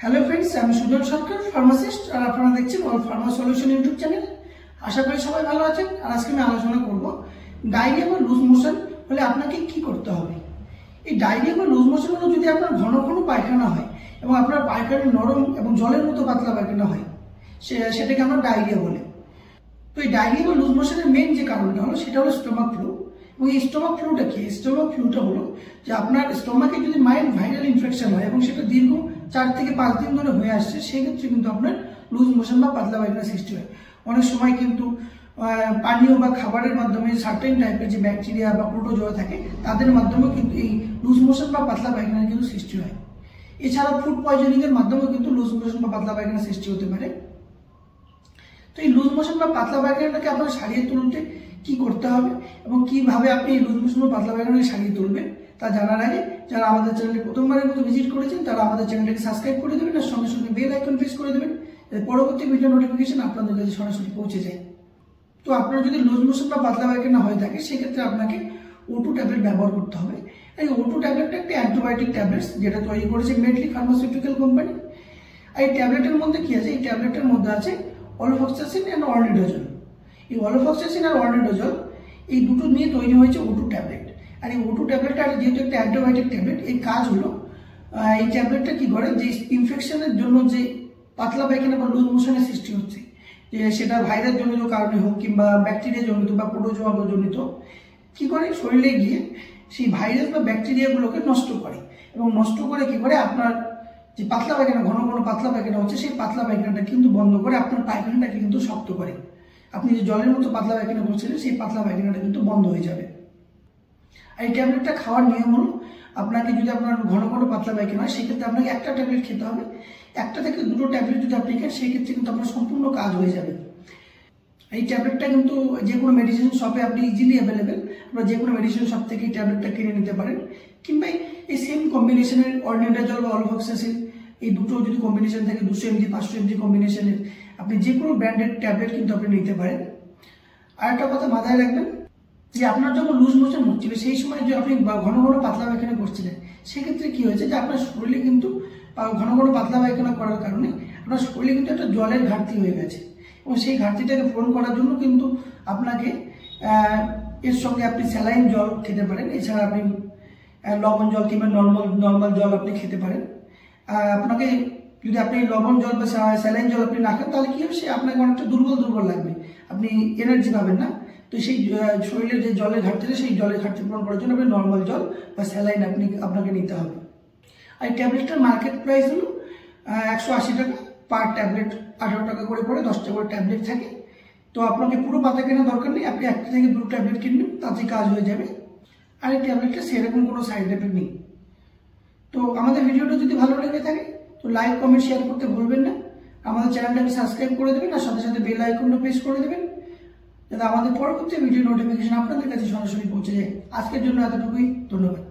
Hello friends, আমি সুজন সরকার, pharmacist, আর আপনারা দেখছেন all pharma solution YouTube channel. আশা করি সবাই ভালো আছেন। আর আজকে আমি আলোচনা করব ডায়রিয়া বা লুজ মোশন হলে আপনাকে কি করতে হবে। এই ডায়রিয়া বা লুজ মোশন হলো যদি আপনার ঘন ঘন পায়খানা হয় এবং আপনার পায়খানা নরম এবং জলের মতো পাতলা পায়খানা হয়, সেটাকে আমরা ডায়রিয়া বলি। তো এই ডায়রিয়া বা লুজ মোশনের মেন যে কারণটা হলো সেটা হলো স্টোমাক ফ্লু। এবং এই স্টোমাক ফ্লুটা কি? স্টোমাক ফ্লুটা হলো যে আপনার স্টোমাকে যদি মাইল্ড ভাইরাল ইনফেকশন হয় এবং সেটা দীর্ঘ 4 থেকে 5 দিন ধরে হয়ে আসছে, সেক্ষেত্রে কিন্তু আপনার লুজ মোশন বা পাতলা পায়খানা সৃষ্টি হয়। অনেক সময় কিন্তু পানীয় বা খাবারের মাধ্যমে সার্টেন টাইপের যে ব্যাকটেরিয়া বা প্রোটোজোয়া থাকে তাদের মাধ্যমে কিন্তু এই লুজ মোশন বা পাতলা পায়খানা কিন্তু সৃষ্টি হয়। এছাড়াও ফুড পয়জনিং এর মাধ্যমে কিন্তু লুজ মোশন বা পাতলা পায়খানা সৃষ্টি হতে পারে। তো এই লুজ মোশন বা পাতলা পায়খানাটাকে আপনার সারিয়ে তুলতে কি করতে হবে এবং কিভাবে আপনি এই লুজ মোশন বা পাতলা পায়খানাকে সারিয়ে তুলবেন তা জানার আগে যারা আমাদের চ্যানেলে প্রথমবারের মতো ভিজিট করেছেন তারা আমাদের চ্যানেলটাকে সাবস্ক্রাইব করে দেবেন আর সঙ্গে সঙ্গে বেল আইকন প্রেস করে দেবেন, পরবর্তী ভিডিও নোটিফিকেশন আপনাদের কাছে সরাসরি পৌঁছে যায়। তো আপনার যদি লুজ মোশন বা পাতলা পায়খানা হয়ে থাকে সেক্ষেত্রে আপনাকে O2 ট্যাবলেট ব্যবহার করতে হবে। এই O2 ট্যাবলেটটা একটা অ্যান্টিবায়োটিক ট্যাবলেটস, যেটা তৈরি করেছে মেডলি ফার্মাসিউটিক্যাল কোম্পানি। আর এই ট্যাবলেটের মধ্যে কি আছে? এই ট্যাবলেটের মধ্যে আছে অলিফক্সাসিন এন্ড অর্নিডোজল। এই অলিফক্সাসিন আর অর্নিডোজল এই দুটো নিয়ে তৈরি হয়েছে O2 ট্যাবলেট। আর এই O2 ট্যাবলেটটা যেহেতু একটা অ্যান্টিবায়োটিক ট্যাবলেট, এই কাজ হলো এই ট্যাবলেটটা কি করে, যে ইনফেকশনের জন্য যে পাতলা পায়খানা বা লুজ মোশনের সৃষ্টি হচ্ছে, যে সেটা ভাইরাস জনিত কারণে হোক কিংবা ব্যাকটেরিয়া জনিত বা প্রোটোজোয়া জনিত, কি করে শরীরে গিয়ে সেই ভাইরাস বা ব্যাকটেরিয়াগুলোকে নষ্ট করে এবং নষ্ট করে কি করে আপনার যে পাতলা পায়খানা, ঘন ঘন পাতলা পায়খানা হচ্ছে, সেই পাতলা পায়খানাটা কিন্তু বন্ধ করে আপনার পায়খানাটাকে কিন্তু শক্ত করে। আপনি যে জলের মতো পাতলা পায়খানা করছিলেন সেই পাতলা পায়খানাটা কিন্তু বন্ধ হয়ে যাবে। আর এই ট্যাবলেটটা খাওয়ার নিয়ম হলো, আপনাকে যদি আপনার ঘন ঘন পাতলা পায়খানা হয় সেক্ষেত্রে আপনাকে একটা ট্যাবলেট খেতে হবে। 1 থেকে 2 ট্যাবলেট যদি আপনি খান সেক্ষেত্রে কিন্তু আপনার সম্পূর্ণ কাজ হয়ে যাবে। এই ট্যাবলেটটা কিন্তু যে কোনো মেডিসিন শপে আপনি ইজিলি অ্যাভেলেবেল, আপনারা যে কোনো মেডিসিন শপ থেকে এই ট্যাবলেটটা কিনে নিতে পারেন। কিংবা এই সেম কম্বিনেশনের অর্নিডোজল বা অলিফক্সাসিন এই দুটো যদি কম্বিনেশন থাকে, 200 mg 500 mg কম্বিনেশনের, আপনি যে কোনো ব্র্যান্ডেড ট্যাবলেট কিন্তু আপনি নিতে পারেন। আর একটা কথা মাথায় রাখবেন, যে আপনার যখন লুজ মোশন হচ্ছিল সেই সময় যে আপনি ঘন ঘন পাতলা পায়খানা করছিলেন, সেক্ষেত্রে কি হয়েছে যে আপনার শরীরে কিন্তু ঘন ঘন পাতলা পায়খানা করার কারণে আপনার শরীরে কিন্তু একটা জলের ঘাটতি হয়ে গেছে এবং সেই ঘাটতিটাকে পূরণ করার জন্য কিন্তু আপনাকে এর সঙ্গে আপনি স্যালাইন জল খেতে পারেন। এছাড়া আপনি লবণ জল কিংবা নর্মাল জল আপনি খেতে পারেন। আপনাকে যদি আপনি লবণ জল বা স্যালাইন জল আপনি না খান তাহলে কি হবে, সে আপনাকে অনেকটা দুর্বল লাগবে, আপনি এনার্জি পাবেন না। তো সেই শরীরের যে জলের ঘাটতি, সেই জলের ঘাটতি পূরণ করার জন্য আপনি নর্মাল জল বা স্যালাইন আপনাকে নিতে হবে। আর এই ট্যাবলেটটার মার্কেট প্রাইস হলো 180 টাকা পার ট্যাবলেট, 18 টাকা করে পড়ে, 10টা করে ট্যাবলেট থাকে। তো আপনাকে পুরো পাতা কেনার দরকার নেই, আপনি 1 থেকে 2 ট্যাবলেট কিনবেন, তাতে কাজ হয়ে যাবে। আর এই ট্যাবলেটটা সেরকম কোনো সাইড এফেক্ট নেই। তো আমাদের ভিডিওটা যদি ভালো লেগে থাকে তো লাইক, কমেন্ট, শেয়ার করতে ভুলবেন না। আমাদের চ্যানেলটাকে সাবস্ক্রাইব করে দেবেন আর সাথে সাথে বেল আইকনটা প্রেস করে দেবেন, যাতে আমাদের পরবর্তী ভিডিও নোটিফিকেশন আপনাদের কাছে সরাসরি পৌঁছে যায়। আজকের জন্য এতটুকুই, ধন্যবাদ।